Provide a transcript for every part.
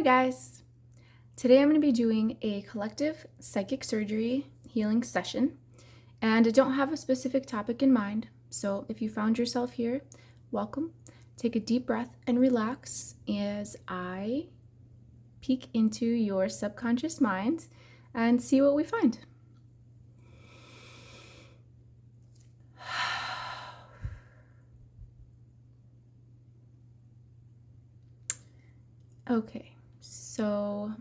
Hi guys! Today I'm going to be doing a collective psychic surgery healing session, and I don't have a specific topic in mind, so if you found yourself here, welcome. Take a deep breath and relax as I peek into your subconscious mind and see what we find. Okay, so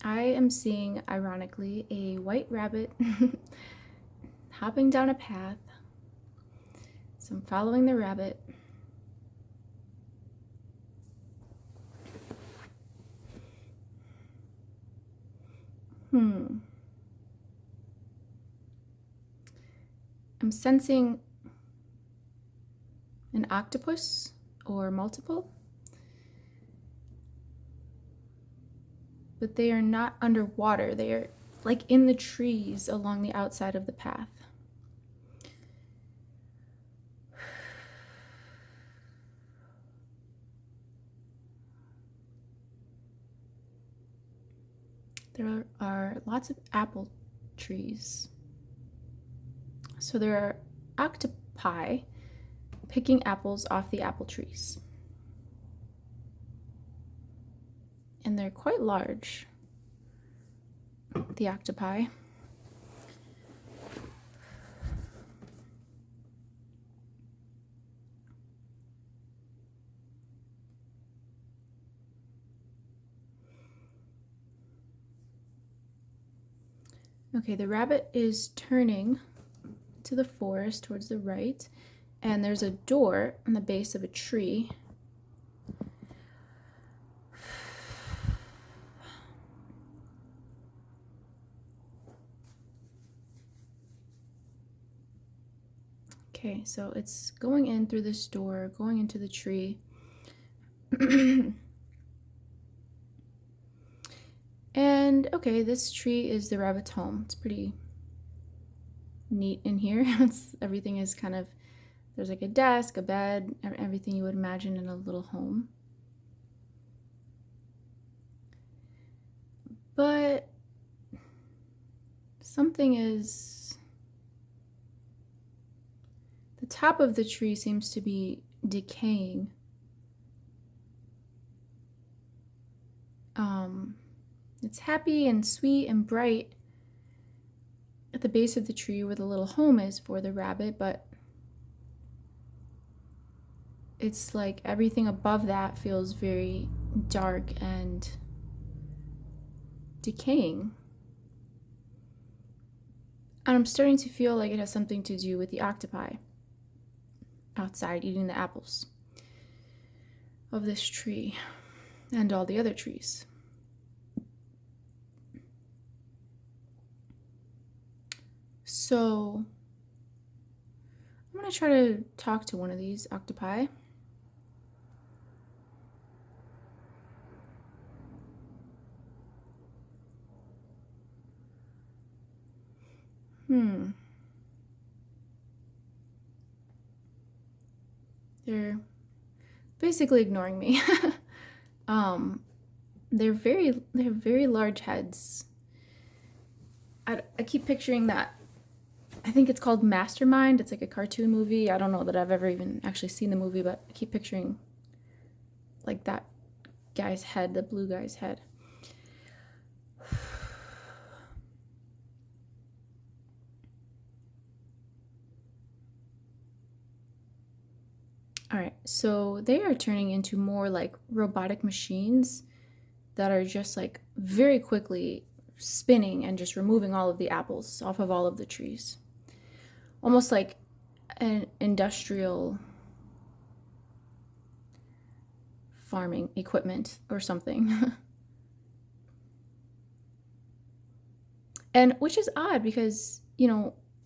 I am seeing, ironically, a white rabbit hopping down a path. So I'm following the rabbit. I'm sensing an octopus or multiple, but they are not underwater. They are like in the trees along the outside of the path. There are lots of apple trees. So there are octopi picking apples off the apple trees. And they're quite large, the octopi. Okay, the rabbit is turning to the forest towards the right, and there's a door on the base of a tree. Okay, so it's going in through this door, going into the tree. And okay, this tree is the rabbit's home. It's pretty neat in here. Everything is kind of, there's like a desk, a bed, everything you would imagine in a little home. But something is, the top of the tree seems to be decaying. It's happy and sweet and bright at the base of the tree where the little home is for the rabbit, but it's like everything above that feels very dark and decaying. And I'm starting to feel like it has something to do with the octopi outside eating the apples of this tree and all the other trees. So I'm going to try to talk to one of these octopi. They're basically ignoring me. They have very large heads. I keep picturing that. I think it's called Mastermind. It's like a cartoon movie. I don't know that I've ever even actually seen the movie, but I keep picturing like that guy's head, the blue guy's head. All right, so they are turning into more like robotic machines that are just like very quickly spinning and just removing all of the apples off of all of the trees. Almost like an industrial farming equipment or something. And which is odd because,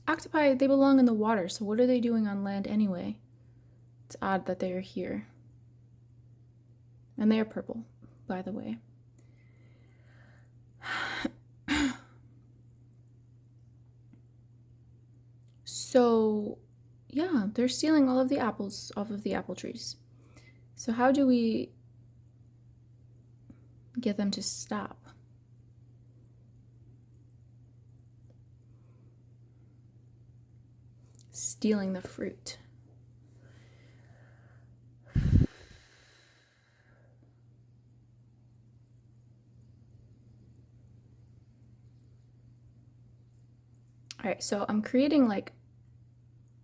octopi, they belong in the water, so what are they doing on land anyway? It's odd that they are here. And they are purple, by the way. So, yeah, they're stealing all of the apples off of the apple trees. So how do we get them to stop. Stealing the fruit. All right, so I'm creating like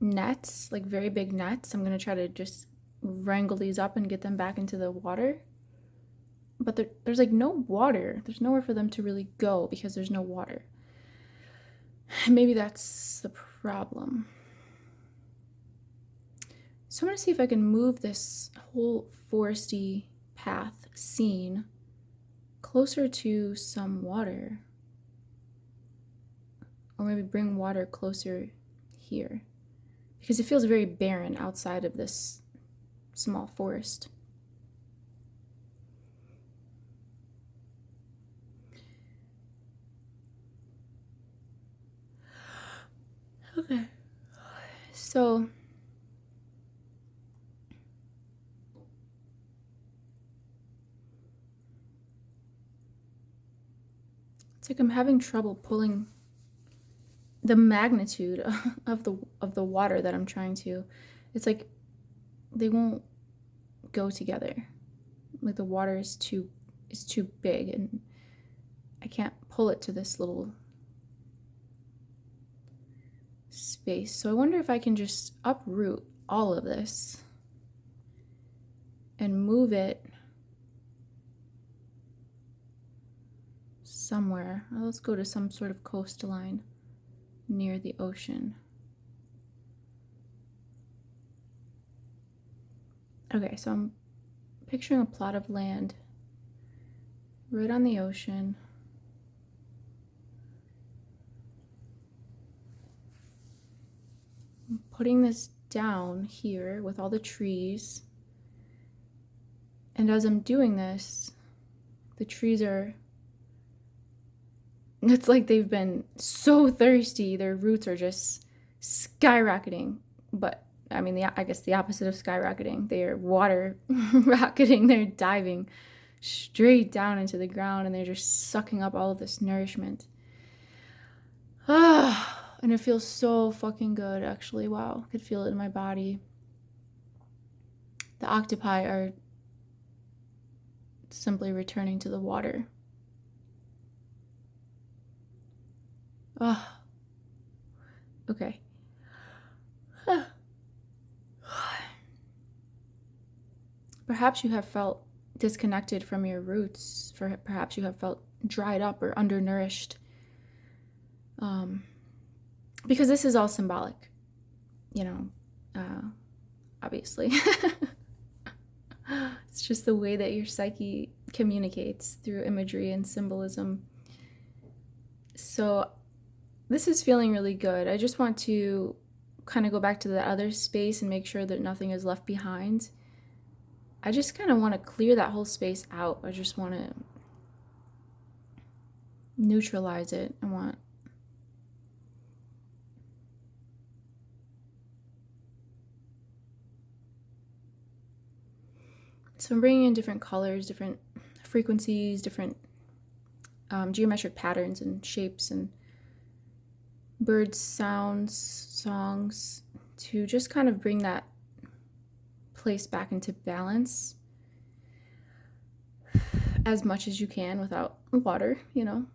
nets, like very big nets. I'm gonna try to just wrangle these up and get them back into the water. But there's like no water. There's nowhere for them to really go because there's no water. Maybe that's the problem. So I'm gonna see if I can move this whole foresty path scene closer to some water. Or maybe bring water closer here. Because it feels very barren outside of this small forest. Okay. So it's like I'm having trouble pulling the magnitude of the water that I'm trying to. It's like they won't go together. Like the water is too big and I can't pull it to this little space. So I wonder if I can just uproot all of this and move it somewhere. Let's go to some sort of coastline near the ocean. Okay, so I'm picturing a plot of land right on the ocean. I'm putting this down here with all the trees. And as I'm doing this, the trees are, it's like they've been so thirsty, their roots are just skyrocketing. But I mean, I guess the opposite of skyrocketing. They are water rocketing. They're diving straight down into the ground and they're just sucking up all of this nourishment. And it feels so fucking good, actually. Wow, I could feel it in my body. The octopi are simply returning to the water. Okay. Perhaps you have felt disconnected from your roots. Perhaps you have felt dried up or undernourished. Because this is all symbolic, you know, obviously. It's just the way that your psyche communicates through imagery and symbolism. So this is feeling really good. I just want to kind of go back to the other space and make sure that nothing is left behind. I just kind of want to clear that whole space out. I just want to neutralize it. So I'm bringing in different colors, different frequencies, different geometric patterns and shapes and bird sounds, songs, to just kind of bring that place back into balance as much as you can without water, you know.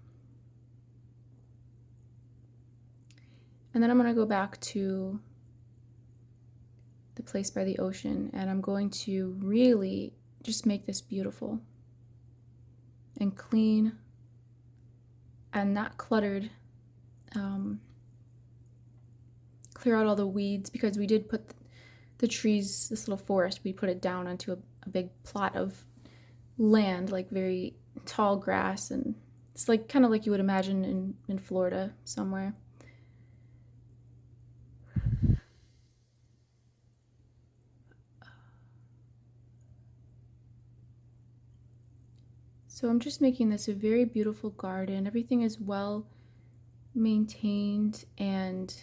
And then I'm going to go back to the place by the ocean and I'm going to really just make this beautiful and clean and not cluttered. Clear out all the weeds because we did put the trees, this little forest, we put it down onto a big plot of land, like very tall grass, and it's like kind of like you would imagine in Florida somewhere. So I'm just making this a very beautiful garden. Everything is well maintained and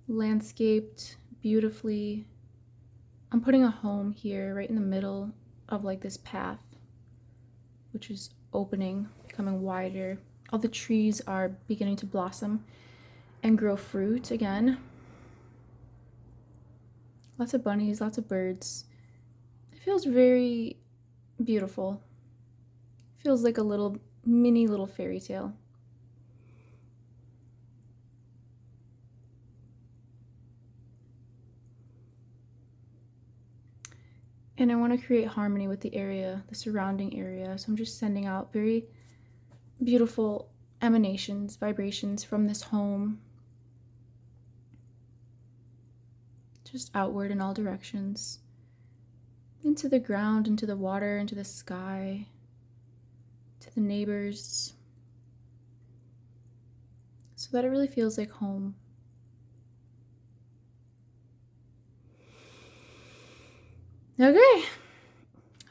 landscaped beautifully. I'm putting a home here right in the middle of like this path. which is opening, becoming wider. All the trees are beginning to blossom and grow fruit again. Lots of bunnies, lots of birds. It feels very beautiful. It feels like a little fairy tale. And I want to create harmony with the area, the surrounding area. So I'm just sending out very beautiful emanations, vibrations from this home. Just outward in all directions. Into the ground, into the water, into the sky, to the neighbors. So that it really feels like home. Okay.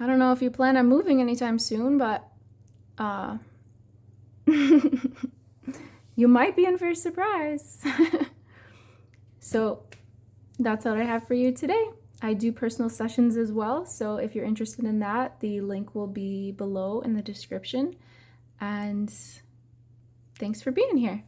I don't know if you plan on moving anytime soon, but you might be in for a surprise. So that's what I have for you today. I do personal sessions as well, so if you're interested in that, the link will be below in the description. And thanks for being here.